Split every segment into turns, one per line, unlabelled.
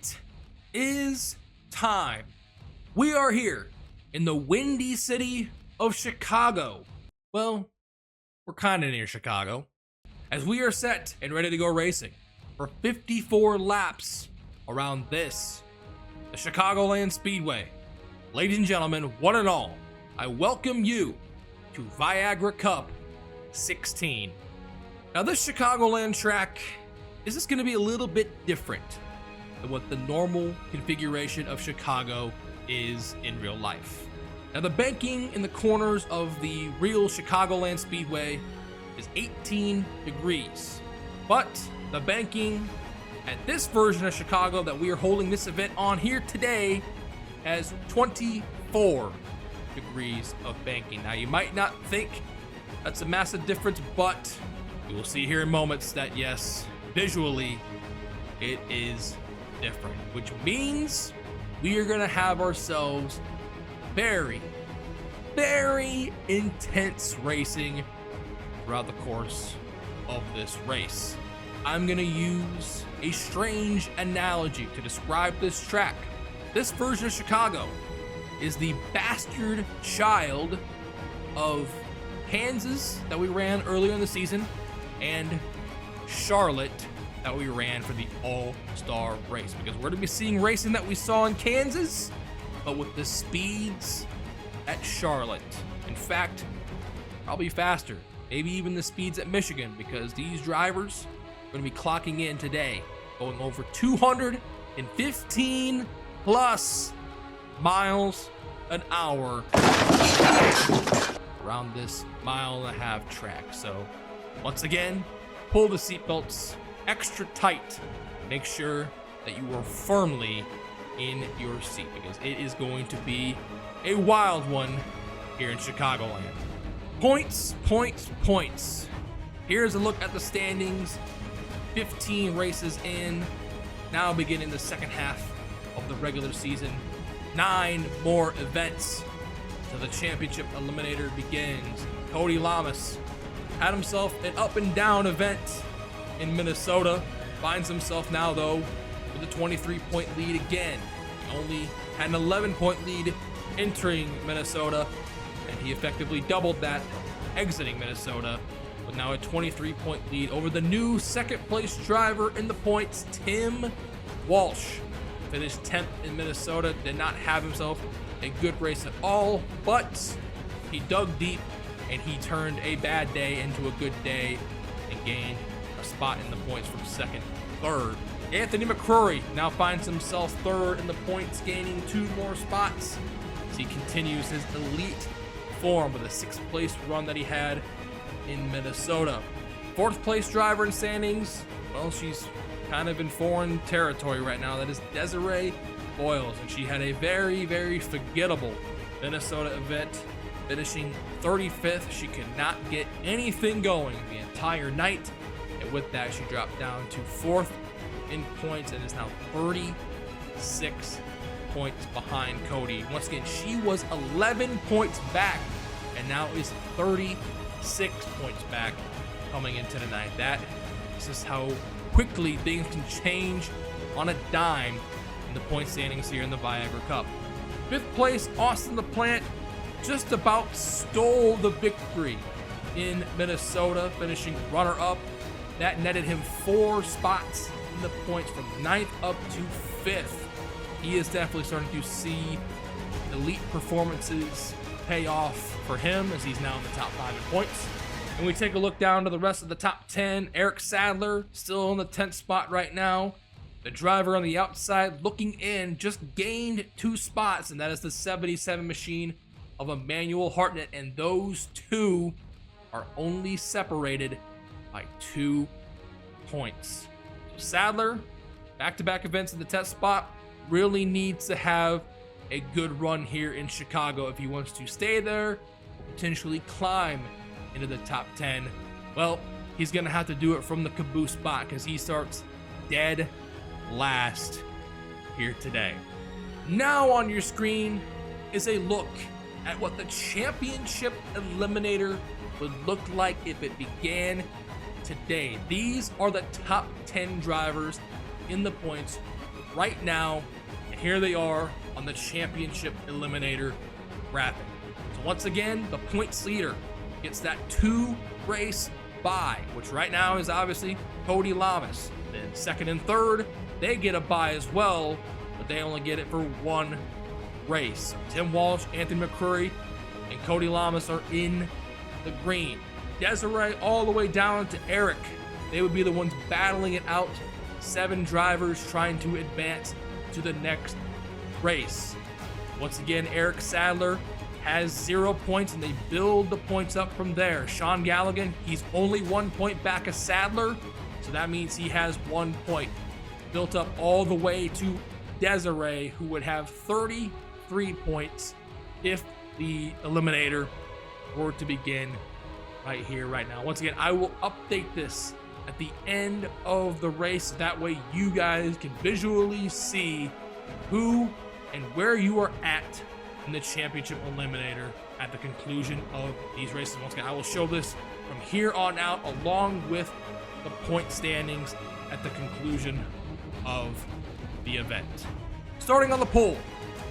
It is time. We are here in the windy city of Chicago. Well, we're kind of near Chicago, as we are set and ready to go racing for 54 laps around this, the Chicagoland Speedway. Ladies and gentlemen, one and all, I welcome you to Viagra Cup 16. Now this Chicagoland track is just going to be a little bit different than what the normal configuration of Chicago is in real life. Now the banking in the corners of the real Chicagoland Speedway is 18 degrees, but the banking at this version of Chicago that we are holding this event on here today has 24 degrees of banking. Now you might not think that's a massive difference, but you will see here in moments that yes, visually it is different, which means we are going to have ourselves very intense racing throughout the course of this race. I'm going to use a strange analogy to describe this track. This version of Chicago is the bastard child of Kansas that we ran earlier in the season and Charlotte that we ran for the All-Star race, because we're going to be seeing racing that we saw in Kansas, but with the speeds at Charlotte. In fact, probably faster, maybe even the speeds at Michigan, because these drivers are going to be clocking in today, going over 215 plus miles an hour around this mile-and-a-half track. So once again, pull the seatbelts extra tight. Make sure that you are firmly in your seat, because it is going to be a wild one here in Chicagoland. Points. Here's a look at the standings. 15 races in, now beginning the second half of the regular season. 9 more events till the championship eliminator begins. Cody Lamas had himself an up and down event in Minnesota, finds himself now though with a 23-point lead again. He only had an 11-point lead entering Minnesota, and he effectively doubled that exiting Minnesota, with now a 23-point lead over the new second place driver in the points, Tim Walsh. Finished 10th in Minnesota, did not have himself a good race at all, but he dug deep and he turned a bad day into a good day and gained a spot in the points from second, third. Anthony McCrory now finds himself third in the points, gaining 2 more spots as he continues his elite form with a 6th place run that he had in Minnesota. 4th place driver in standings, well, she's kind of in foreign territory right now. That is Desiree Boyles, and she had a very forgettable Minnesota event, finishing 35th. She could not get anything going the entire night, and with that she dropped down to 4th in points and is now 36 points behind Cody. Once again, she was 11 points back and now is 36 points back coming into the night. This is how quickly things can change on a dime in the point standings here in the Viagra Cup. 5th place, Austin LaPlante just about stole the victory in Minnesota, finishing runner-up. That netted him 4 spots in the points from 9th up to 5th. He is definitely starting to see elite performances pay off for him, as he's now in the top 5 in points. And we take a look down to the rest of the top 10. Eric Sadler still in the 10th spot right now. The driver on the outside looking in just gained 2 spots, and that is the 77 machine of Emmanuel Hartnett, and those 2 are only separated by 2 points. So Sadler, back-to-back events in the 10th spot, really needs to have a good run here in Chicago if he wants to stay there or potentially climb into the top 10. Well, he's gonna have to do it from the caboose spot, because he starts dead last here today. Now on your screen is a look at what the championship eliminator would look like if it began today. These are the top 10 drivers in the points right now. And here they are on the championship eliminator bracket. So once again, the points leader gets that 2-race bye, which right now is obviously Cody Lamas. Then second and third, they get a bye as well, but they only get it for 1 race. Tim Walsh, Anthony McCurry, and Cody Lamas are in the green. Desiree all the way down to Eric. They would be the ones battling it out. 7 drivers trying to advance to the next race. Once again, Eric Sadler has 0 points, and they build the points up from there. Sean Galligan, he's only 1 point back of Sadler, so that means he has 1 point. Built up all the way to Desiree, who would have 33 points if the eliminator were to begin right here, right now. Once again, I will update this at the end of the race. That way you guys can visually see who and where you are at in the championship eliminator at the conclusion of these races. Once again, I will show this from here on out along with the point standings at the conclusion of the event. Starting on the pole,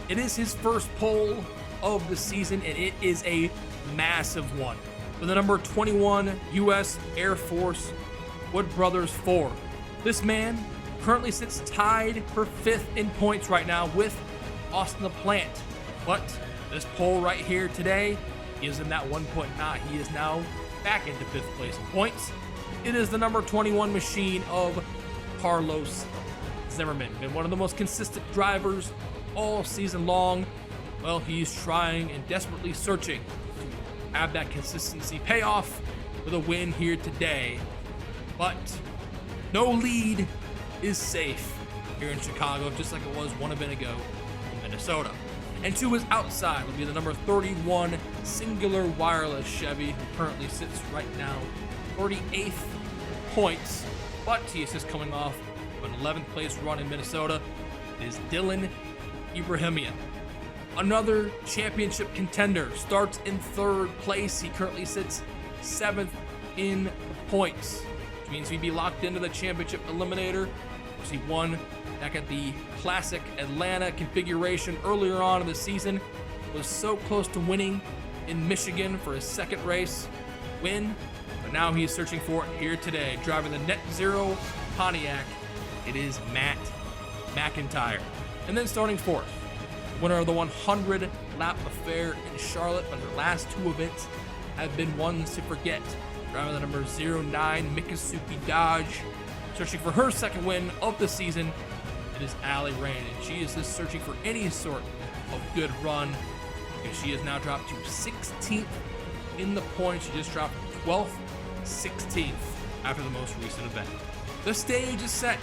it is his first pole of the season, and it is a massive one. With the number 21 U.S. Air Force Wood Brothers Ford. This man currently sits tied for 5th in points right now with Austin LaPlante. But this poll right here today gives him that 1 point notch. He is now back into 5th place in points. It is the number 21 machine of Carlos Zimmerman. Been one of the most consistent drivers all season long. Well, he's trying and desperately searching to have that consistency pay off with a win here today. But no lead is safe here in Chicago, just like it was 1 event ago in Minnesota. And to his outside will be the number 31 Singular Wireless Chevy, who currently sits right now 38th points, but he is just coming off of an 11th place run in Minnesota. It is Dylan Ibrahimian. Another championship contender starts in 3rd place. He currently sits 7th in points, which means he'd be locked into the championship eliminator. He won back at the Classic Atlanta configuration earlier on in the season. Was so close to winning in Michigan for his 2nd race win, but now he's searching for it here today. Driving the Net Zero Pontiac, it is Matt McIntyre. And then starting 4th, winner of the 100 lap affair in Charlotte, but her last 2 events have been ones to forget. Driving the number 09 Miccosukee Dodge, searching for her 2nd win of the season. It is Allie Rain, and she is just searching for any sort of good run, because she has now dropped to 16th in the points. She just dropped 12th, 16th after the most recent event. The stage is set.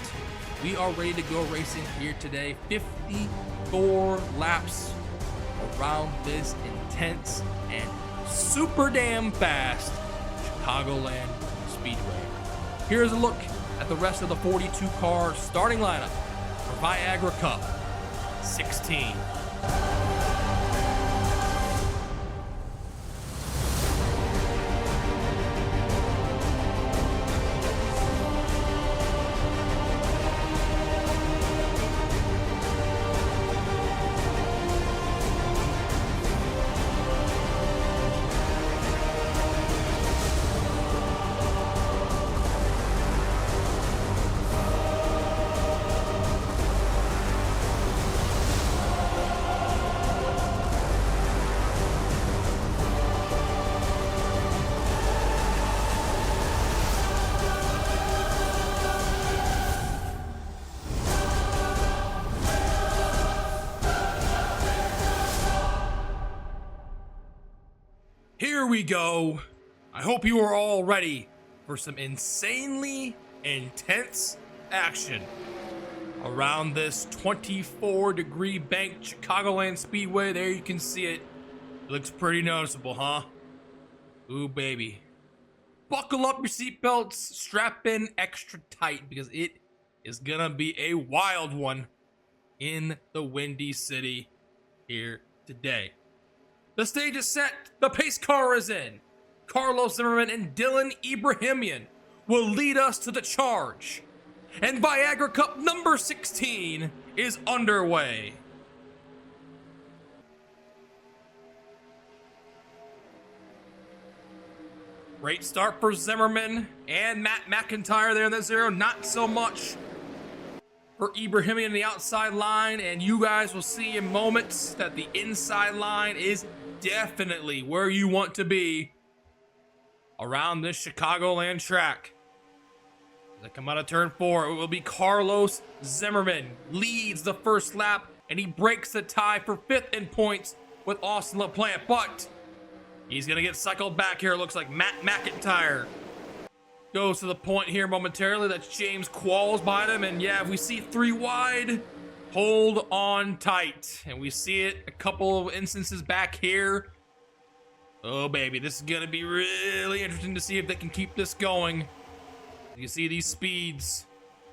We are ready to go racing here today. 54 laps around this intense and super damn fast Chicagoland Speedway. Here's a look at the rest of the 42-car starting lineup for Viagra Cup 16. Here we go. I hope you are all ready for some insanely intense action around this 24-degree banked Chicagoland Speedway. There you can see it. It looks pretty noticeable, huh? Ooh, baby. Buckle up your seatbelts, strap in extra tight, because it is gonna be a wild one in the Windy City here today. The stage is set. The pace car is in. Carlos Zimmerman and Dylan Ibrahimian will lead us to the charge and Viagra Cup number 16 is underway. Great start for Zimmerman and Matt McIntyre there in the 0. Not so much for Ibrahimian on the outside line, and you guys will see in moments that the inside line is definitely where you want to be around this Chicagoland track. As they come out of turn 4, it will be Carlos Zimmerman leads the first lap, and he breaks the tie for 5th in points with Austin LaPlante, but he's gonna get cycled back here. It looks like Matt McIntyre goes to the point here momentarily. That's James Qualls behind him, and yeah, we see 3 wide. Hold on tight, and we see it a couple of instances back here. Oh baby, this is gonna be really interesting to see if they can keep this going. You see these speeds,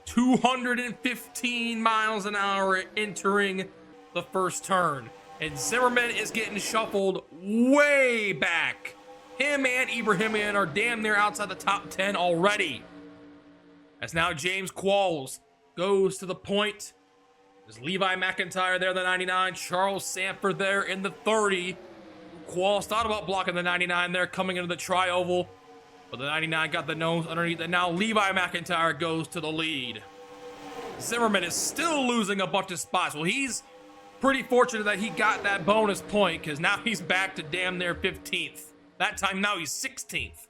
215 miles an hour entering the first turn, and Zimmerman is getting shuffled way back. Him and Ibrahimian are damn near outside the top 10 already. As now James Qualls goes to the point. There's Levi McIntyre there, the 99. Charles Sanford there in the 30. Qualls thought about blocking the 99 there coming into the tri-oval, but the 99 got the nose underneath, and now Levi McIntyre goes to the lead. Zimmerman is still losing a bunch of spots. Well, he's pretty fortunate that he got that bonus point, because now he's back to damn near 15th. That time now he's 16th.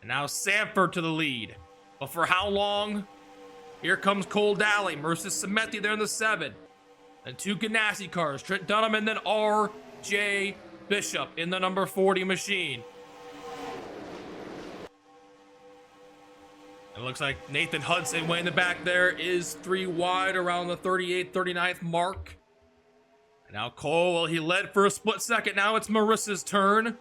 And now Sanford to the lead. But for how long? Here comes Cole Daly, Mercedes Cementi there in the 7. And 2 Ganassi cars, Trent Dunham and then R.J. Bishop in the number 40 machine. It looks like Nathan Hudson way in the back there is 3 wide around the 38th, 39th mark. And now Cole, well, he led for a split second. Now it's Marissa's turn.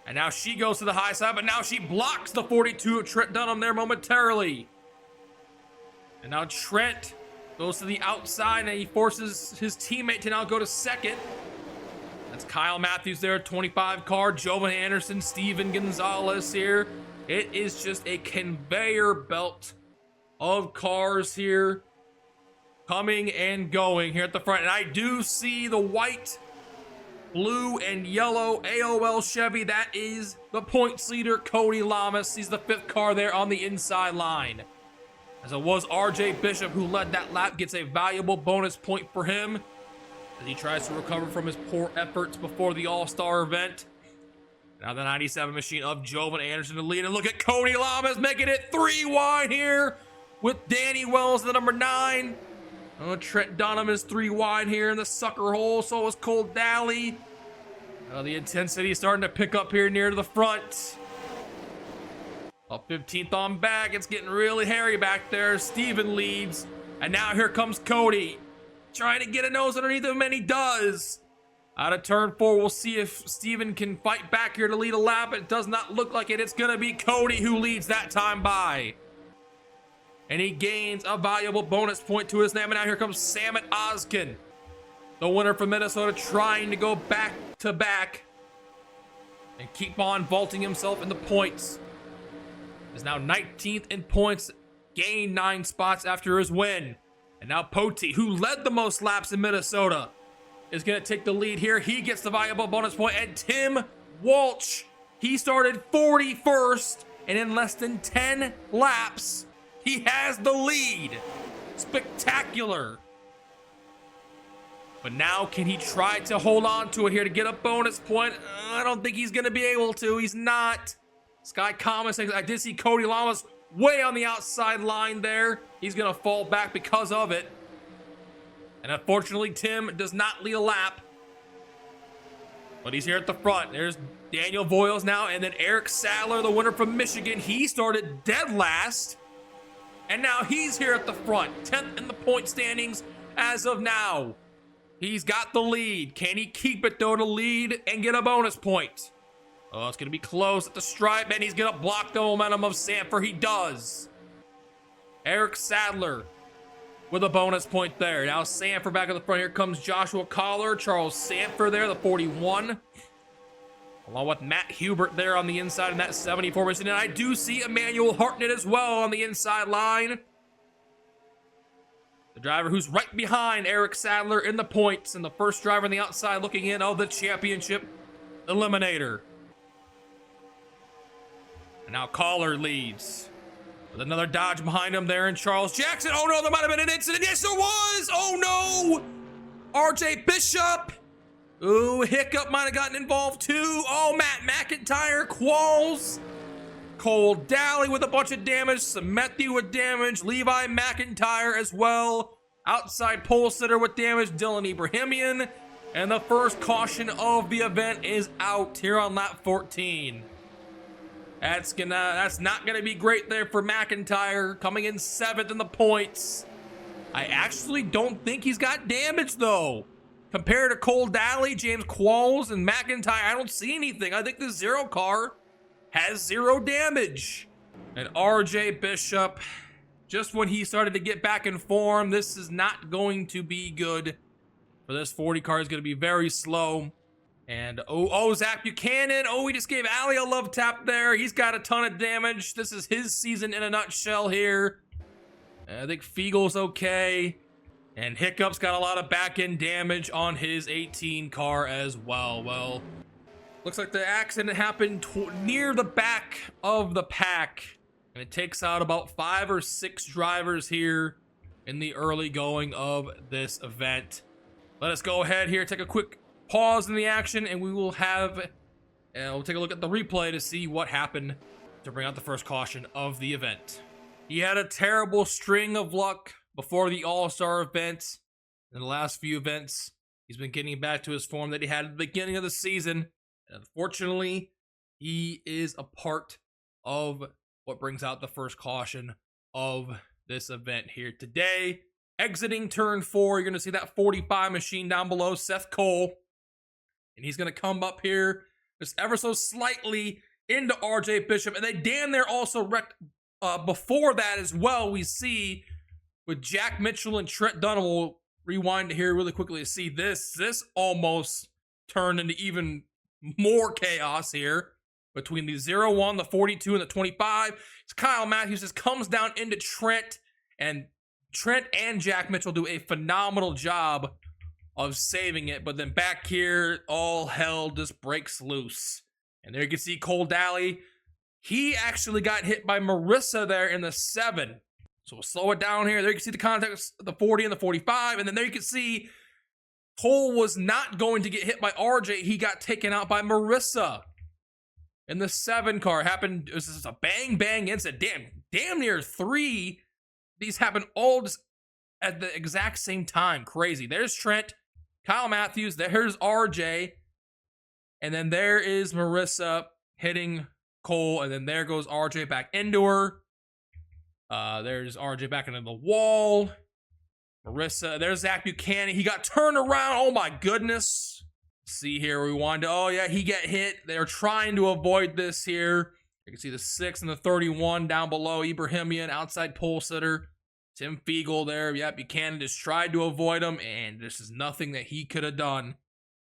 And now she goes to the high side, but now she blocks the 42 of Trent Dunham there momentarily. And now Trent goes to the outside, and he forces his teammate to now go to second. That's Kyle Matthews there, 25 car, Jovan Anderson, Steven Gonzalez here. It is just a conveyor belt of cars here coming and going here at the front. And I do see the white, blue, and yellow AOL Chevy. That is the points leader, Cody Lamas. He's the 5th car there on the inside line. As it was RJ Bishop who led that lap, gets a valuable bonus point for him as he tries to recover from his poor efforts before the All-Star event. Now the 97 machine of Jovan Anderson to lead, and look at Cody Lamas making it 3 wide here with Danny Wells, the number 9. Oh, Trent Dunham is 3 wide here in the sucker hole, so is Cole Daly. The intensity is starting to pick up here near to the front. Up 15th on back, it's getting really hairy back there. Steven leads, and now here comes Cody, trying to get a nose underneath him, and he does. Out of turn 4, we'll see if Steven can fight back here to lead a lap. It does not look like it. It's gonna be Cody who leads that time by. And he gains a valuable bonus point to his name, and now here comes Samit Ozkin, the winner from Minnesota, trying to go back to back and keep on vaulting himself in the points. Is now 19th in points, gained 9 spots after his win. And now Poti, who led the most laps in Minnesota, is going to take the lead here. He gets the valuable bonus point. And Tim Walsh, he started 41st, and in less than 10 laps, he has the lead. Spectacular. But now, can he try to hold on to it here to get a bonus point? I don't think he's going to be able to. He's not. Sky Common says, I did see Cody Lamas way on the outside line there. He's going to fall back because of it. And unfortunately, Tim does not lead a lap. But he's here at the front. There's Daniel Voiles now, and then Eric Sadler, the winner from Michigan. He started dead last. And now he's here at the front. 10th in the point standings as of now. He's got the lead. Can he keep it, though, to lead and get a bonus point? Oh, it's going to be close at the stripe, and he's going to block the momentum of Sanford. He does. Eric Sadler with a bonus point there. Now Sanford back at the front. Here comes Joshua Collar, Charles Sanford there, the 41. along with Matt Hubert there on the inside in that 74 position. And I do see Emmanuel Hartnett as well on the inside line. The driver who's right behind Eric Sadler in the points, and the first driver on the outside looking in of the championship eliminator. And now Collar leads with another dodge behind him there in Charles Jackson. Oh no, there might have been an incident. Yes, there was. Oh no. RJ Bishop. Ooh, Hiccup might have gotten involved too. Oh, Matt McIntyre, Qualls. Cole Daly with a bunch of damage. Samethi with damage. Levi McIntyre as well. Outside pole sitter with damage. Dylan Ibrahimian. And the first caution of the event is out here on lap 14. That's not gonna be great there for McIntyre, coming in 7th in the points. I actually don't think he's got damage though. Compared to Cole Daly, James Qualls, and McIntyre, I don't see anything. I think the Zero car has 0 damage. And RJ Bishop, just when he started to get back in form, this is not going to be good. For this 40 car is going to be very slow. And Zach Buchanan. Oh, we just gave Ali a love tap there. He's got a ton of damage. This is his season in a nutshell here. I think Fiegel's okay. And Hiccup's got a lot of back end damage on his 18 car as well. Well, looks like the accident happened near the back of the pack. And it takes out about 5 or 6 drivers here in the early going of this event. Let us go ahead here, take a quick pause in the action, and we will have, we'll take a look at the replay to see what happened to bring out the first caution of the event. He had a terrible string of luck before the All-Star event. In the last few events, he's been getting back to his form that he had at the beginning of the season. And unfortunately, he is a part of what brings out the first caution of this event here today. Exiting turn 4, you're going to see that 45 machine down below, Seth Cole. And he's going to come up here just ever so slightly into RJ Bishop. And they damn near also wrecked before that as well. We see with Jack Mitchell and Trent Dunham. We'll rewind here really quickly to see this. This almost turned into even more chaos here between the 0-1, the 42, and the 25. It's Kyle Matthews just comes down into Trent, and Trent and Jack Mitchell do a phenomenal job of saving it, but then back here, all hell just breaks loose. And there you can see Cole Daly. He actually got hit by Marissa there in the 7. So we'll slow it down here. There you can see the context of the 40 and the 45, and then there you can see Cole was not going to get hit by RJ. He got taken out by Marissa in the 7 car. Happened, this is a bang incident. Damn near 3. These happen all just at the exact same time. Crazy. There's Trent, Kyle Matthews, there's RJ, and then there is Marissa hitting Cole, and then there goes RJ back into her. There's RJ back into the wall. Marissa, there's Zach Buchanan. He got turned around. Oh my goodness. See here, rewind. Oh yeah, he got hit. They're trying to avoid this here. You can see the 6 and the 31 down below. Ibrahimian, outside pole sitter. Tim Fiegel there. Yeah, Buchanan just tried to avoid him, and this is nothing that he could have done.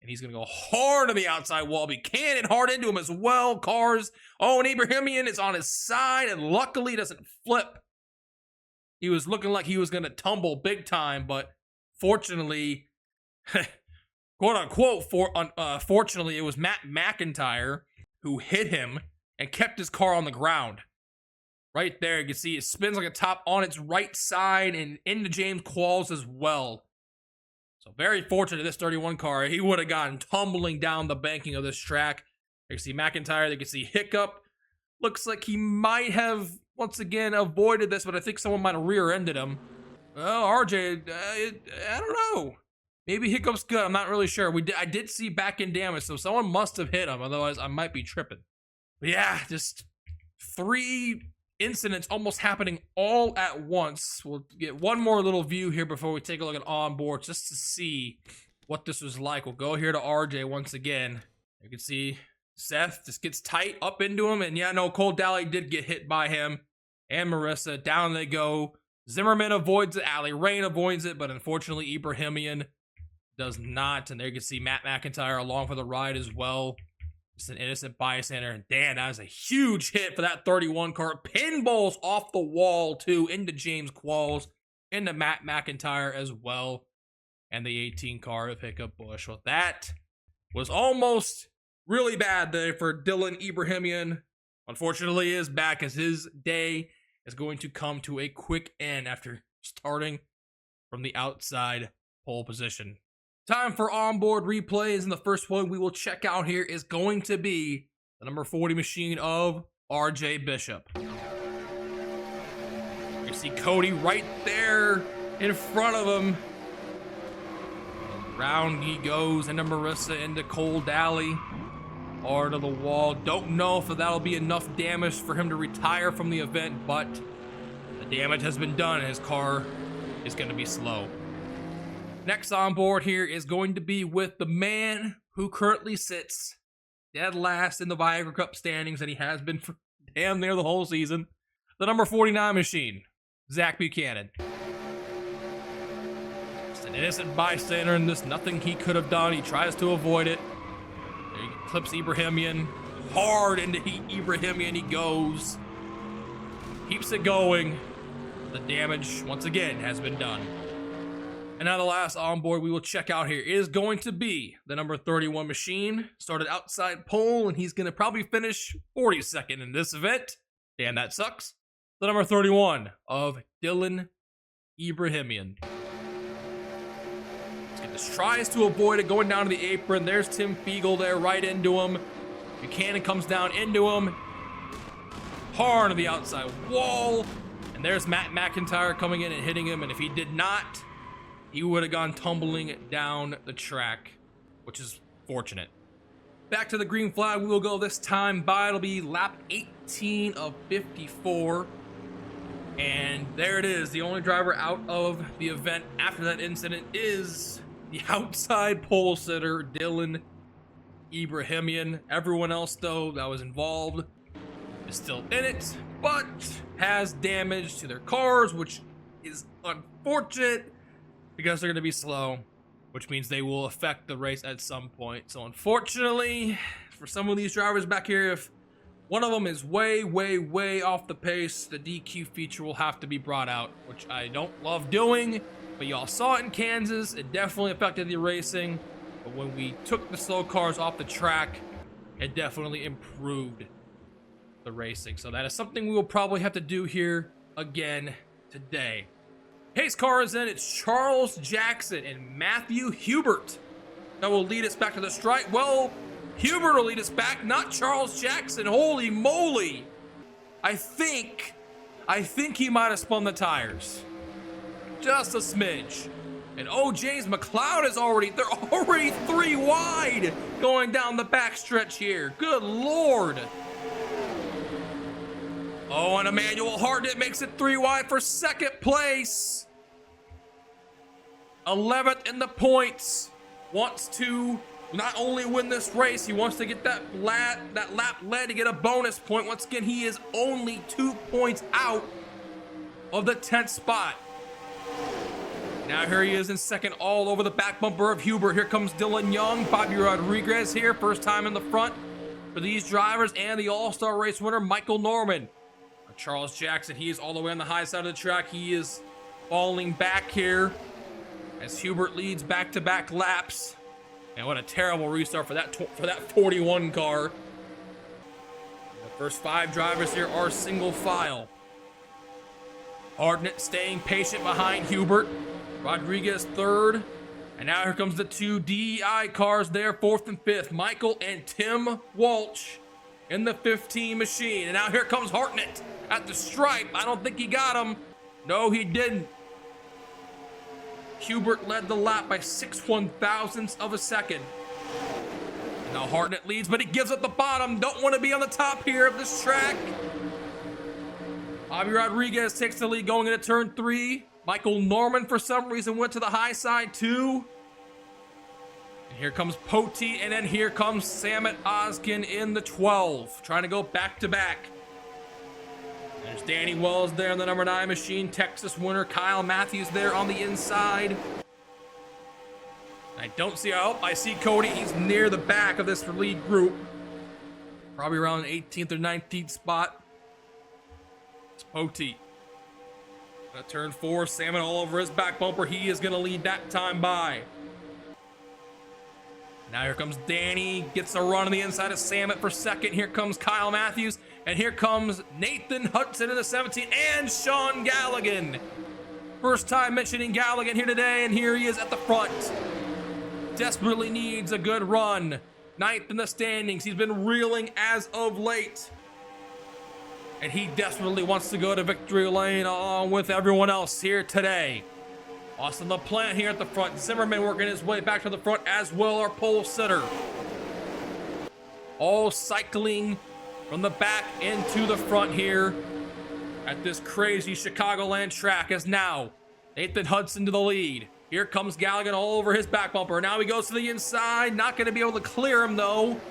And he's going to go hard on the outside wall. Buchanan hard into him as well. Cars. Oh, and Ibrahimian is on his side, and luckily doesn't flip. He was looking like he was going to tumble big time, but fortunately, quote unquote, fortunately, it was Matt McIntyre who hit him and kept his car on the ground. Right there, you can see it spins like a top on its right side and into James Qualls as well. So very fortunate this 31 car. He would have gotten tumbling down the banking of this track. You can see McIntyre, you can see Hiccup. Looks like he might have, once again, avoided this, but I think someone might have rear-ended him. Well, RJ, I don't know. Maybe Hiccup's good, I'm not really sure. I did see back-end damage, so someone must have hit him, otherwise I might be tripping. But yeah, just 3 incidents almost happening all at once. We'll get one more little view here before we take a look at onboard just to see what this was like. We'll go here to RJ once again. You can see Seth just gets tight up into him, and yeah, no, Cole Daly did get hit by him and Marissa. Down they go. Zimmerman avoids it, Ali Rain avoids it, but unfortunately Ibrahimian does not. And there you can see Matt McIntyre along for the ride as well. Just an innocent bystander. And damn, that was a huge hit for that 31 car. Pinballs off the wall, too, into James Qualls, into Matt McIntyre as well. And the 18 car of Hiccup Bush. Well, that was almost really bad there for Dylan Ibrahimian. Unfortunately, he is back as his day is going to come to a quick end after starting from the outside pole position. Time for onboard replays, and the first one we will check out here is going to be the number 40 machine of RJ Bishop. You see Cody right there in front of him. Round he goes into Marissa, into Cole Daly, hard to the wall. Don't know if that'll be enough damage for him to retire from the event, but the damage has been done and his car is going to be slow. Next on board here is going to be with the man who currently sits dead last in the Viagra Cup standings, and he has been for damn near the whole season. The number 49 machine, Zach Buchanan. An innocent bystander in this, nothing he could have done. He tries to avoid it. He clips Ibrahimian. Hard into Ibrahimian he goes. Keeps it going. The damage, once again, has been done. And now the last onboard we will check out here is going to be the number 31 machine. Started outside pole, and he's going to probably finish 42nd in this event. Damn, that sucks. The number 31 of Dylan Ibrahimian. Tries to avoid it, going down to the apron. There's Tim Fiegel there, right into him. Buchanan comes down into him. Hard on the outside wall. And there's Matt McIntyre coming in and hitting him. And if he did not, he would have gone tumbling down the track, which is fortunate. Back to the green flag we will go this time by. It'll be lap 18 of 54. And there it is. The only driver out of the event after that incident is the outside pole sitter, Dylan Ibrahimian. Everyone else, though, that was involved is still in it, but has damage to their cars, which is unfortunate because they're going to be slow, which means they will affect the race at some point. So unfortunately, for some of these drivers back here, if one of them is way, way, way off the pace, the DQ feature will have to be brought out, which I don't love doing. But y'all saw it in Kansas. It definitely affected the racing. But when we took the slow cars off the track, it definitely improved the racing. So that is something we will probably have to do here again today. Pace car is in. It's Charles Jackson and Matthew Hubert that will lead us back to the stripe. Well, Hubert will lead us back, not Charles Jackson. Holy moly. I think he might have spun the tires. Just a smidge. And oh, James McLeod is they're already 3 wide going down the backstretch here. Good Lord. Oh, and Emmanuel Hartnett makes it 3 wide for second place. 11th in the points. Wants to not only win this race, he wants to get that lap led to get a bonus point. Once again, he is only 2 points out of the 10th spot. Now here he is in second, all over the back bumper of Hubert. Here comes Dylan Young, Bobby Rodriguez here, first time in the front for these drivers, and the All-Star race winner, Michael Norman. Charles Jackson, he is all the way on the high side of the track. He is falling back here as Hubert leads back-to-back laps. And what a terrible restart for that 41 car. The first 5 drivers here are single file. Hartnett staying patient behind Hubert. Rodriguez third. And now here comes the 2 DEI cars there, 4th and 5th. Michael and Tim Walsh in the 15 machine. And now here comes Hartnett at the stripe. I don't think he got him. No, he didn't. Hubert led the lap by 6/1000ths of a second. And now Hartnett leads, but he gives up the bottom. Don't want to be on the top here of this track. Bobby Rodriguez takes the lead going into turn 3. Michael Norman, for some reason, went to the high side too. And here comes Poti, and then here comes Samet Ozkin in the 12, trying to go back to back. There's Danny Wells there in the number 9 machine, Texas winner. Kyle Matthews there on the inside. I don't see, oh, I see Cody. He's near the back of this lead group. probably around 18th or 19th spot. It's Poteet. Turn 4, Salmon all over his back bumper. He is gonna lead that time by. Now here comes Danny, gets a run on the inside of Salmon for second. Here comes Kyle Matthews, and here comes Nathan Hudson in the 17, and Sean Galligan. First time mentioning Galligan here today, and here he is at the front. Desperately needs a good run. 9th in the standings. He's been reeling as of late. And he desperately wants to go to victory lane along with everyone else here today. Austin LaPlante here at the front. Zimmerman working his way back to the front, as well our pole sitter. All cycling from the back into the front here at this crazy Chicagoland track, as now Nathan Hudson to the lead. Here comes Galligan all over his back bumper. Now he goes to the inside. Not going to be able to clear him, though.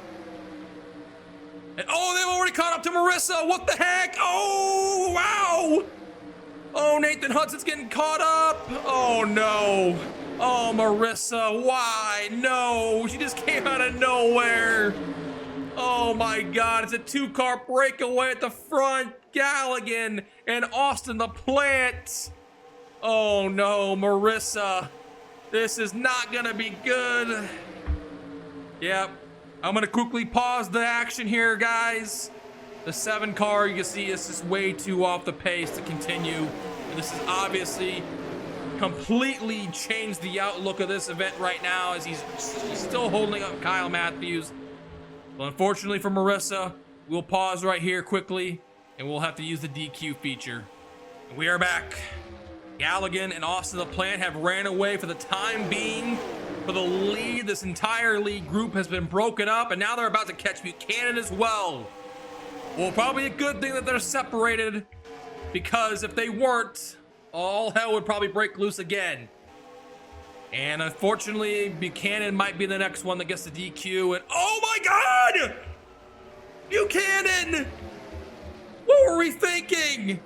And oh, they've already caught up to Marissa. What the heck? Oh, wow. Oh, Nathan Hudson's getting caught up. Oh, no. Oh, Marissa, why? No, she just came out of nowhere. Oh, my God. It's a 2-car breakaway at the front. Galligan and Austin LaPlante. Oh, no, Marissa. This is not going to be good. Yep. I'm going to quickly pause the action here, guys. The 7-car, you can see, is just way too off the pace to continue. And this has obviously completely changed the outlook of this event right now, as he's still holding up Kyle Matthews. Well, unfortunately for Marissa, we'll pause right here quickly, and we'll have to use the DQ feature. And we are back. Galligan and Austin LaPlante have ran away for the time being for the lead. This entire lead group has been broken up, and now they're about to catch Buchanan as well. Well, probably a good thing that they're separated, because if they weren't, all hell would probably break loose again. And unfortunately, Buchanan might be the next one that gets the DQ. And oh my God! Buchanan! What were we thinking?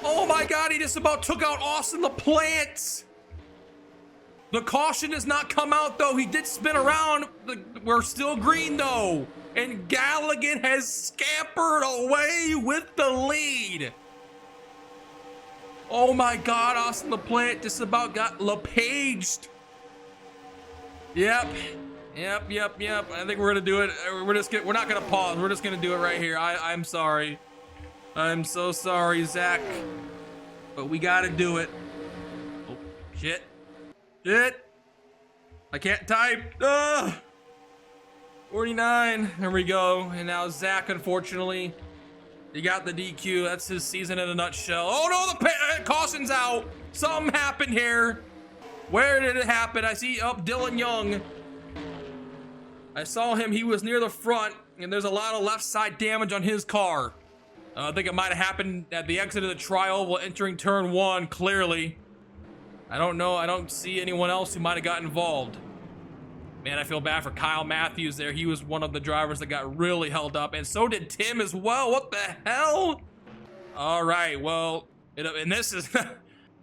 Oh my God, he just about took out Austin LaPlante. The caution has not come out, though. He did spin around. We're still green, though. And Galligan has scampered away with the lead. Oh my God, Austin LaPlante just about got LaPaged. Yep. I think we're gonna do it. We're not gonna pause. We're just gonna do it right here. I'm sorry. I'm so sorry, Zach. But we gotta do it. Oh, shit. I can't type. 49. There we go. And now Zach, unfortunately, he got the DQ. That's his season in a nutshell. Oh no, the caution's out. Something happened here. Where did it happen? I see Dylan Young. I saw him. He was near the front, and there's a lot of left side damage on his car. I think it might have happened at the exit of the tri-oval entering turn 1, clearly. I don't know. I don't see anyone else who might have got involved. Man, I feel bad for Kyle Matthews there. He was one of the drivers that got really held up, and so did Tim as well. What the hell? All right, well, and this is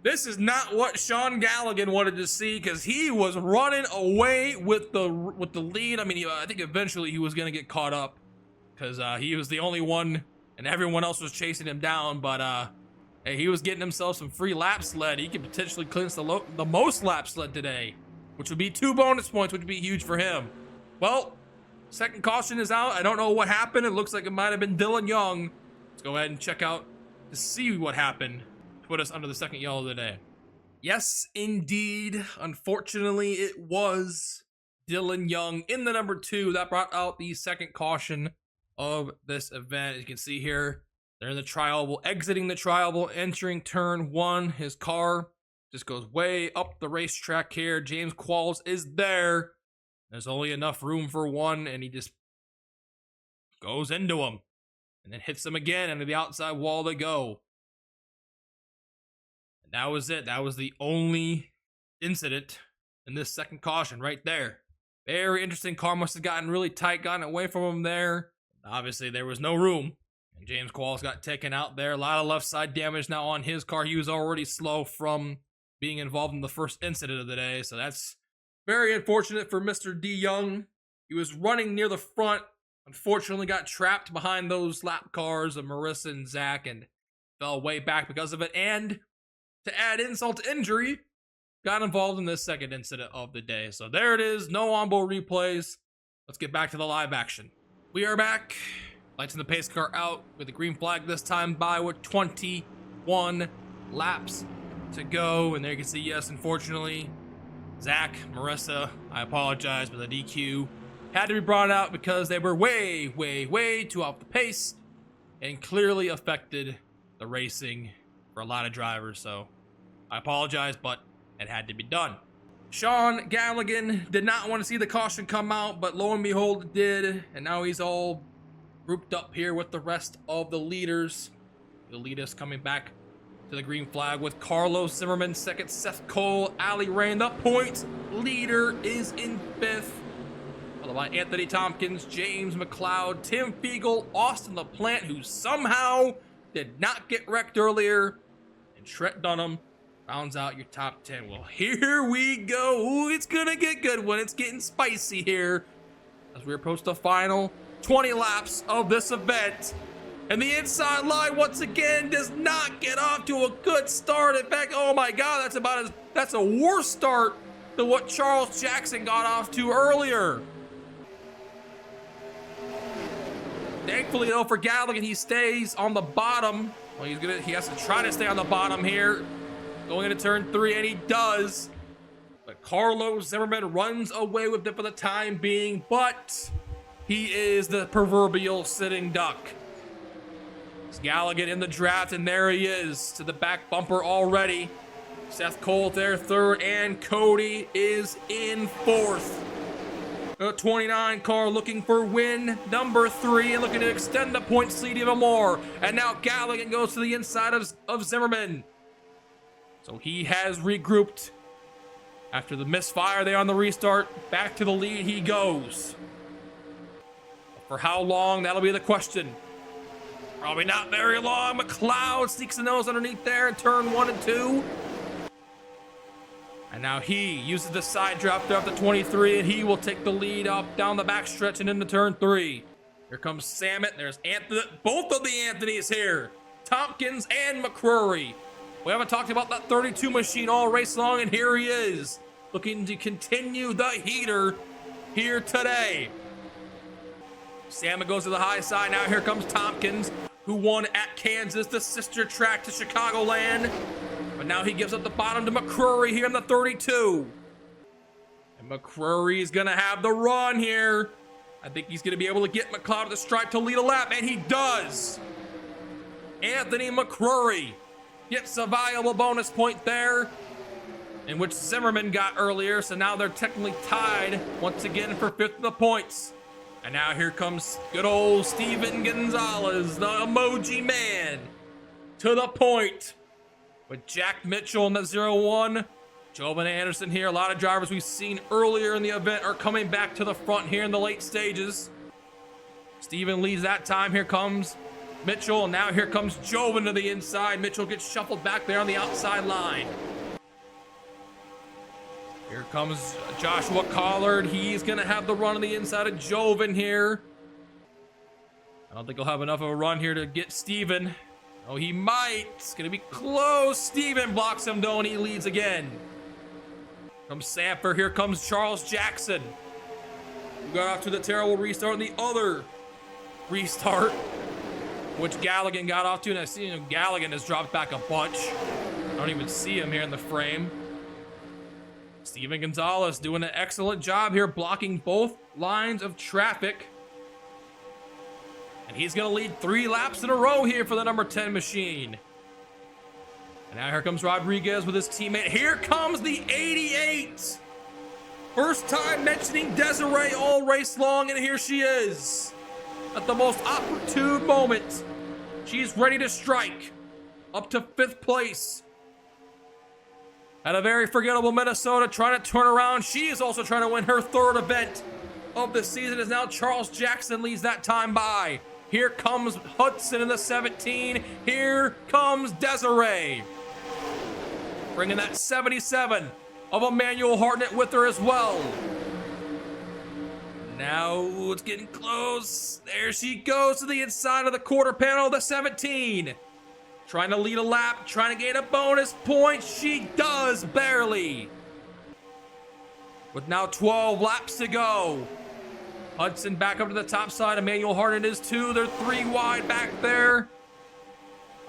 this is not what Sean Galligan wanted to see, because he was running away with the lead. I mean, I think eventually he was going to get caught up, because he was the only one, and everyone else was chasing him down. But hey, he was getting himself some free lap sled. He could potentially clinch the most lap sled today, which would be 2 bonus points, which would be huge for him. Well, second caution is out. I don't know what happened. It looks like it might have been Dylan Young. Let's go ahead and check out to see what happened to put us under the second yellow today. Yes, indeed. Unfortunately, it was Dylan Young in the number 2 that brought out the second caution of this event. As you can see here, they're in the tri-oval, exiting the tri-oval, entering turn 1. His car just goes way up the racetrack here. James Qualls is there. There's only enough room for one, and he just goes into him. And then hits him again, and to the outside wall they go. And that was it. That was the only incident in this second caution right there. Very interesting. Car must have gotten really tight, gotten away from him there. Obviously, there was no room. And James Qualls got taken out there. A lot of left side damage now on his car. He was already slow from being involved in the first incident of the day. So that's very unfortunate for Mr. D. Young. He was running near the front unfortunately got trapped behind those lap cars of Marissa and Zach and fell way back because of it. And to add insult to injury, got involved in this second incident of the day. So there it is, no onboard replays. Let's get back to the live action. We are back. Lights in the pace car out with the green flag this time by with 21 laps to go. And there you can see, yes, unfortunately, Zach, Marissa, I apologize, but the DQ had to be brought out because they were way too off the pace and clearly affected the racing for a lot of drivers. So I apologize, but it had to be done. Sean Galligan did not want to see the caution come out, but lo and behold, it did. And now he's all grouped up here with the rest of the leaders. The leaders coming back to the green flag with Carlos Zimmerman second, Seth Cole, Ali Rain. The point leader is in fifth, followed by Anthony Tompkins, James McLeod, Tim Fiegel, Austin LaPlante, who somehow did not get wrecked earlier, and Trent Dunham rounds out your top 10. Well, here we go. Ooh, it's gonna get good when it's getting spicy here as we approach the final 20 laps of this event. And the inside line once again does not get off to a good start. In fact, oh my God, that's a worse start than what Charles Jackson got off to earlier. Thankfully though for Galligan, he stays on the bottom. Well, he has to try to stay on the bottom here, going into turn 3, and he does. But Carlos Zimmerman runs away with it for the time being, but he is the proverbial sitting duck. It's Galligan in the draft, and there he is to the back bumper already. Seth Cole there third, and Cody is in fourth. The 29 car looking for win number 3 and looking to extend the points lead even more. And now Galligan goes to the inside of Zimmerman. So he has regrouped after the misfire there on the restart. Back to the lead he goes. For how long? That'll be the question. Probably not very long. McLeod sneaks the nose underneath there in turn 1 and 2. And now he uses the side draft there up to 23, and he will take the lead up down the backstretch and into turn 3. Here comes Samet. There's Anthony. Both of the Anthonys here. Tompkins and McCrory. We haven't talked about that 32 machine all race long, and here he is, looking to continue the heater here today. Samet goes to the high side. Now here comes Tompkins, who won at Kansas, the sister track to Chicagoland. But now he gives up the bottom to McCrory here in the 32. And McCrory is going to have the run here. I think he's going to be able to get McLeod at the stripe to lead a lap, and he does. Anthony McCrory gets a valuable bonus point there, in which Zimmerman got earlier, so now they're technically tied once again for 5th in the points. And now here comes good old Steven Gonzalez, the emoji man, to the point with Jack Mitchell in the 0-1. Jovan Anderson here. A lot of drivers we've seen earlier in the event are coming back to the front here in the late stages. Steven leads that time. Here comes Mitchell, and now here comes Jovan to the inside. Mitchell gets shuffled back there on the outside line. Here comes Joshua Collard. He's going to have the run on the inside of Jovan here. I don't think he'll have enough of a run here to get Steven. Oh, he might. It's going to be close. Steven blocks him, though, and he leads again. Comes Sanford. Here comes Charles Jackson, who got off to the terrible restart, and the other restart, which Galligan got off to. And I see Galligan has dropped back a bunch. I don't even see him here in the frame. Steven Gonzalez doing an excellent job here, blocking both lines of traffic. And he's going to lead 3 laps in a row here for the number 10 machine. And now here comes Rodriguez with his teammate. Here comes the 88. First time mentioning Desiree all race long, and here she is. At the most opportune moment, she's ready to strike. Up to 5th place. At a very forgettable Minnesota, trying to turn around. She is also trying to win her 3rd event of the season, as now Charles Jackson leads that time by. Here comes Hudson in the 17. Here comes Desiree, bringing that 77 of Emmanuel Hartnett with her as well. Now it's getting close. There she goes to the inside of the quarter panel of the 17. Trying to lead a lap, trying to gain a bonus point. She does, barely. With now 12 laps to go. Hudson back up to the top side. Emmanuel Harden is 2. They're 3 wide back there.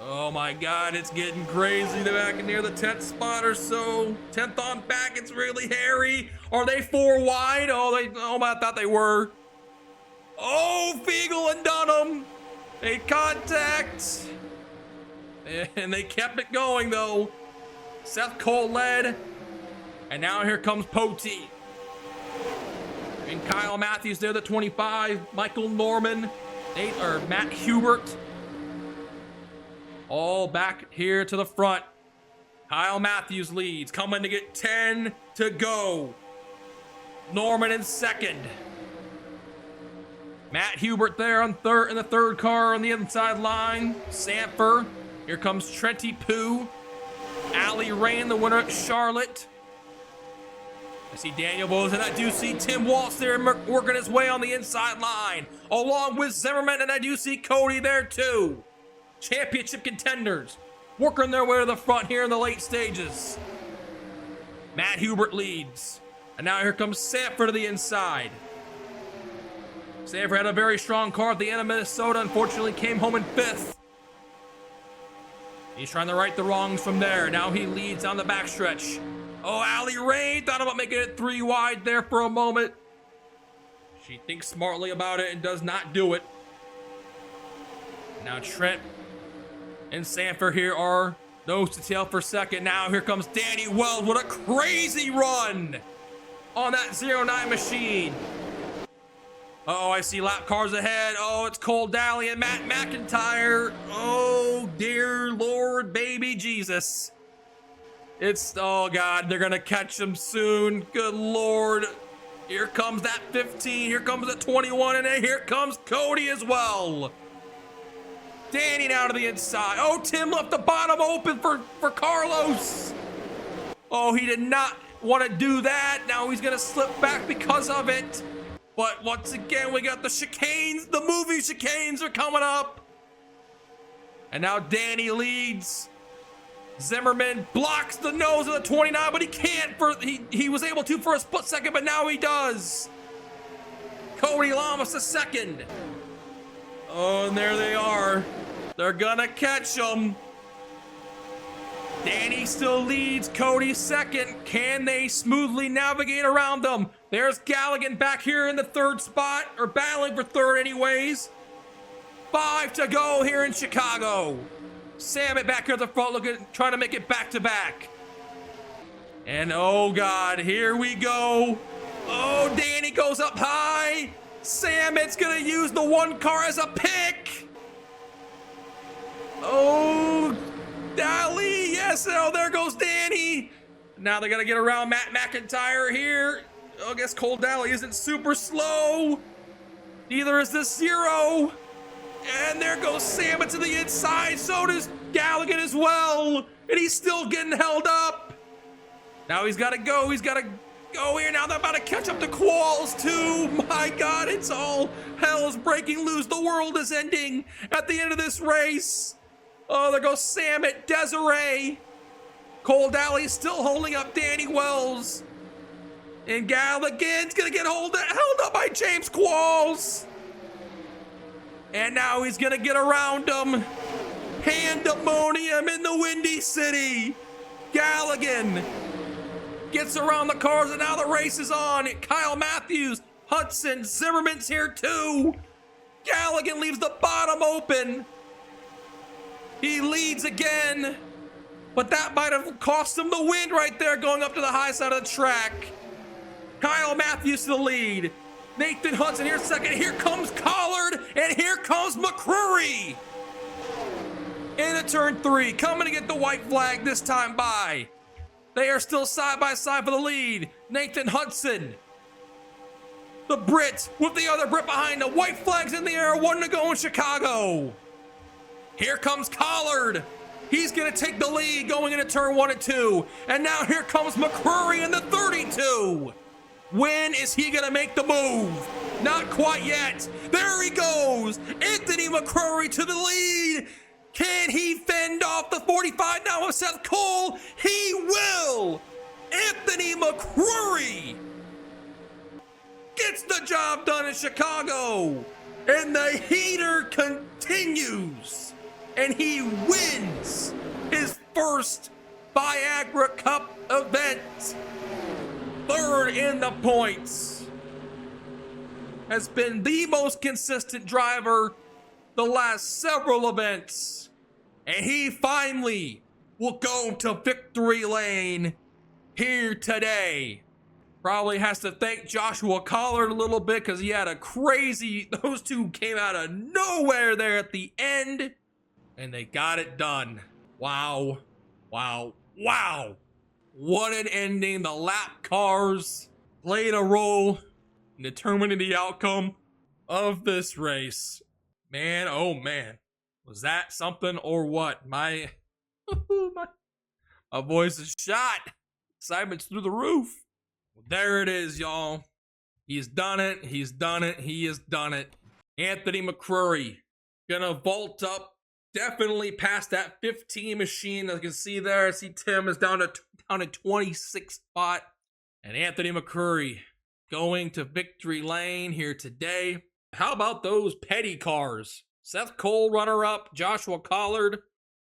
Oh my God, it's getting crazy. They're back near the 10th spot or so. 10th on back, it's really hairy. Are they 4 wide? Oh, I thought they were. Oh, Fiegel and Dunham. They contact. And they kept it going though. Seth Cole led. And now here comes Poti. And Kyle Matthews there, the 25. Michael Norman. Matt Hubert. All back here to the front. Kyle Matthews leads, coming to get 10 to go. Norman in second. Matt Hubert there on third in the third car on the inside line. Sanford. Here comes Trenty Pooh. Allie Rain, the winner at Charlotte. I see Daniel Bowes, and I do see Tim Waltz there working his way on the inside line, along with Zimmerman, and I do see Cody there too. Championship contenders working their way to the front here in the late stages. Matt Hubert leads, and now here comes Sanford to the inside. Sanford had a very strong car at the end of Minnesota, unfortunately came home in 5th. He's trying to right the wrongs from there. Now he leads on the backstretch. Oh, Allie Rain thought about making it 3 wide there for a moment. She thinks smartly about it and does not do it. Now Trent and Sanford here are nose to tail for second. Now here comes Danny Wells with a crazy run on that 09 machine. Uh-oh, I see lap cars ahead. Oh, it's Cole Daly and Matt McIntyre. Oh, dear Lord, baby Jesus. Oh God, they're gonna catch him soon. Good Lord. Here comes that 15, here comes the 21, and then here comes Cody as well. Danny down to the inside. Oh, Tim left the bottom open for Carlos. Oh, he did not want to do that. Now he's gonna slip back because of it. But once again, we got the chicanes. The movie chicanes are coming up. And now Danny leads. Zimmerman blocks the nose of the 29, but he can't. He was able to for a split second, but now he does. Cody Lamas the second. Oh, and there they are. They're gonna catch him. Danny still leads, Cody second. Can they smoothly navigate around them? There's Galligan back here in the 3rd spot, or battling for 3rd anyways. 5 to go here in Chicago. Samet back here at the front trying to make it back to back. And oh God, here we go. Oh, Danny goes up high. Samet's gonna use the 1 car as a pick. Oh, Dally, yes, oh, there goes Danny. Now they're gonna get around Matt McIntyre here. Oh, I guess Cole Dally isn't super slow. Neither is this 0. And there goes Samet to the inside. So does Galligan as well. And he's still getting held up. Now he's got to go. He's got to go here. Now they're about to catch up to Qualls too. My God, it's all hell is breaking loose. The world is ending at the end of this race. Oh, there goes Samet, Desiree. Cole Dally still holding up Danny Wells. And Galligan's going to get held up by James Qualls. And now he's gonna get around him. Pandemonium in the Windy City. Galligan gets around the cars, and now the race is on. Kyle Matthews, Hudson, Zimmerman's here too. Galligan leaves the bottom open. He leads again, but that might have cost him the win right there going up to the high side of the track. Kyle Matthews to the lead. Nathan Hudson here second. Here comes Collard, and here comes McCrory. Into turn 3, coming to get the white flag this time by. They are still side by side for the lead. Nathan Hudson. The Brit with the other Brit behind him. White flags in the air, 1 to go in Chicago. Here comes Collard. He's gonna take the lead going into turn 1 and 2. And now here comes McCrory in the 32. When is he gonna make the move? Not quite yet. There he goes. Anthony McCrory to the lead. Can he fend off the 45 now of Seth Cole? He will. Anthony McCrory gets the job done in Chicago. And the heater continues. And he wins his first Viagra Cup event. Third in the points. Has been the most consistent driver the last several events. And he finally will go to victory lane here today. Probably has to thank Joshua Collard a little bit because he had a crazy, those two came out of nowhere there at the end. And they got it done. Wow. Wow. Wow. What an ending. The lap cars played a role in determining the outcome of this race. Man, oh man. Was that something or what? My voice is shot. Excitement's through the roof. Well, there it is, y'all. He's done it. He's done it. He has done it. Anthony McCrory gonna vault up. Definitely past that 15 machine. As you can see there, I see Tim is down to 26th spot. And Anthony McCrory going to victory lane here today. How about those petty cars? Seth Cole runner-up. Joshua Collard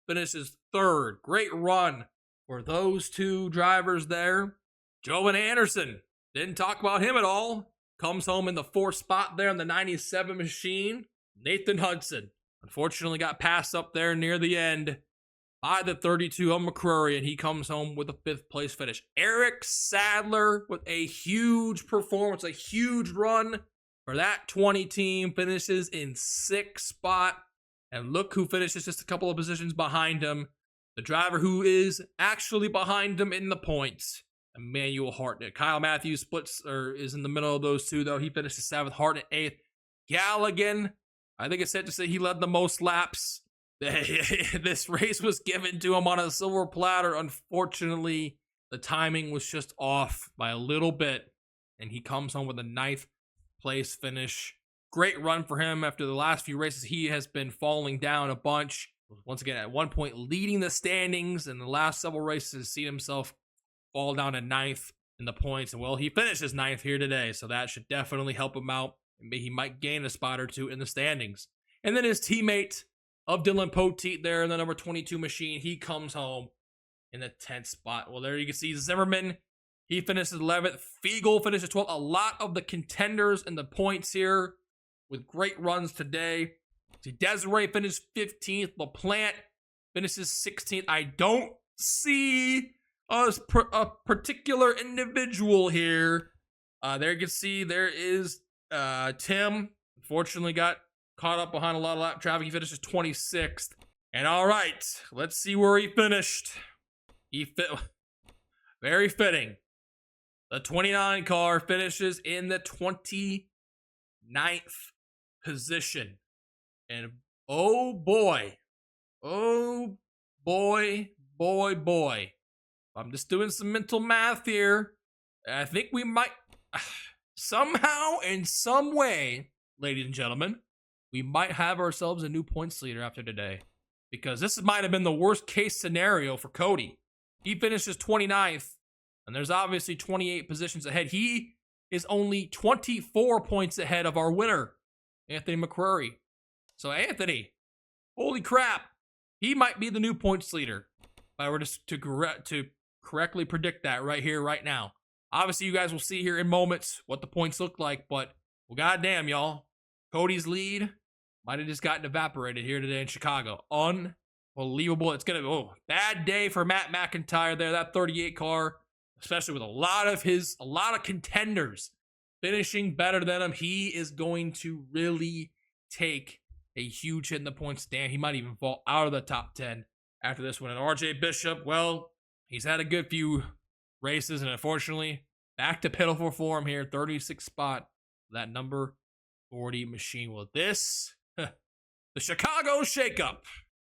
finishes third. Great run for those two drivers there. Jovan Anderson, didn't talk about him at all. Comes home in the fourth spot there in the 97 machine. Nathan Hudson, unfortunately got passed up there near the end by the 32 of McCrory, and he comes home with a 5th place finish. Eric Sadler with a huge performance, a huge run for that 20 team, finishes in 6th spot. And look who finishes just a couple of positions behind him. The driver who is actually behind him in the points, Emmanuel Hartnett. Kyle Matthews is in the middle of those two, though. He finishes 7th, Hartnett 8th. Galligan, I think it's safe to say he led the most laps. This race was given to him on a silver platter. Unfortunately, the timing was just off by a little bit, and he comes home with a 9th place finish. Great run for him after the last few races. He has been falling down a bunch. Once again, at one point leading the standings in the last several races, seen himself fall down to 9th in the points. And well, he finishes 9th here today, so that should definitely help him out. And maybe he might gain a spot or two in the standings. And then his teammate of Dylan Poteet there in the number 22 machine, he comes home in the 10th spot. Well, there you can see Zimmerman. He finishes 11th. Fiegel finishes 12th. A lot of the contenders in the points here with great runs today. See, Desiree finished 15th. LaPlante finishes 16th. I don't see a particular individual here. There you can see there is Tim. Unfortunately got caught up behind a lot of lap traffic. He finishes 26th. And all right, let's see where he finished. Very fitting. The 29 car finishes in the 29th position. And oh boy. I'm just doing some mental math here. I think we might somehow, in some way, ladies and gentlemen, we might have ourselves a new points leader after today. Because this might have been the worst case scenario for Cody. He finishes 29th, and there's obviously 28 positions ahead. He is only 24 points ahead of our winner, Anthony McCrory. So Anthony, holy crap, he might be the new points leader. If I were to correctly predict that right here, right now. Obviously, you guys will see here in moments what the points look like, but well, goddamn, y'all. Cody's lead might have just gotten evaporated here today in Chicago. Unbelievable. It's going to be bad day for Matt McIntyre there, that 38 car, especially with a lot of contenders finishing better than him. He is going to really take a huge hit in the points stand. He might even fall out of the top 10 after this one. And RJ Bishop, well, he's had a good few races, and unfortunately, back to pitiful form here, 36th spot, that number 40 machine. Well, this, the Chicago shakeup,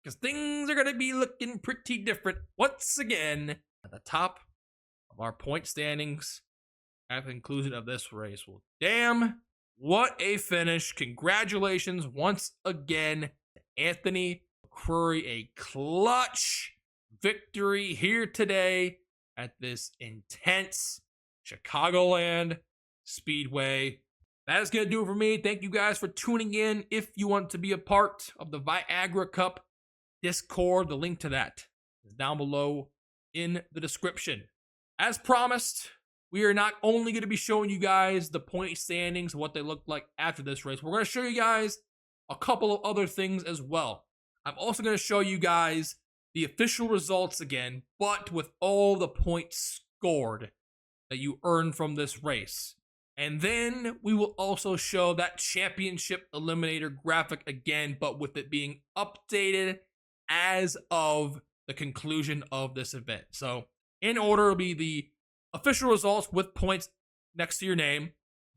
because things are going to be looking pretty different once again at the top of our point standings at the conclusion of this race. Well, damn What a finish. Congratulations once again, Anthony McCrory. A clutch victory here today at this intense Chicagoland Speedway. That is going to do it for me. Thank you guys for tuning in. If you want to be a part of the Viagra Cup Discord, the link to that is down below in the description. As promised, we are not only going to be showing you guys the point standings, what they look like after this race, we're going to show you guys a couple of other things as well. I'm also going to show you guys the official results again, but with all the points scored that you earned from this race. And then we will also show that championship eliminator graphic again, but with it being updated as of the conclusion of this event. So in order, it'll be the official results with points next to your name,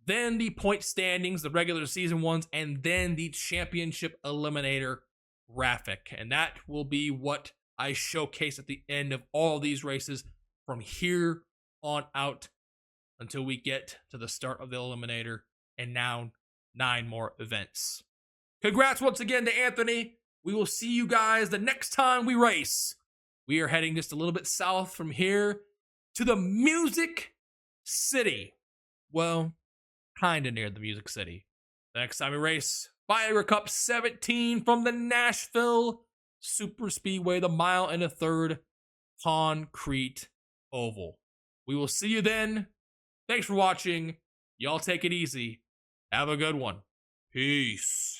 then the point standings, the regular season ones, and then the championship eliminator graphic. And that will be what I showcase at the end of all of these races from here on out until we get to the start of the eliminator and now 9 more events. Congrats once again to Anthony. We will see you guys the next time we race. We are heading just a little bit south from here to the Music City. Well, kind of near the Music City. The next time we race, Viagra Cup 17 from the Nashville Super Speedway, the 1.3 concrete oval. We will see you then. Thanks for watching. Y'all take it easy. Have a good one. Peace.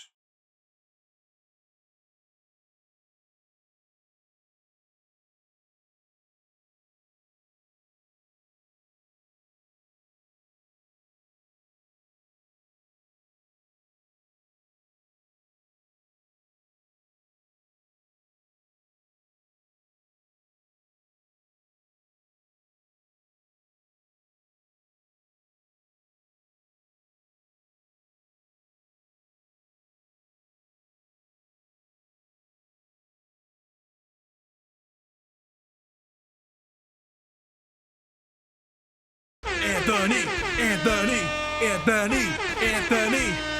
Anthony, Anthony, Anthony, Anthony.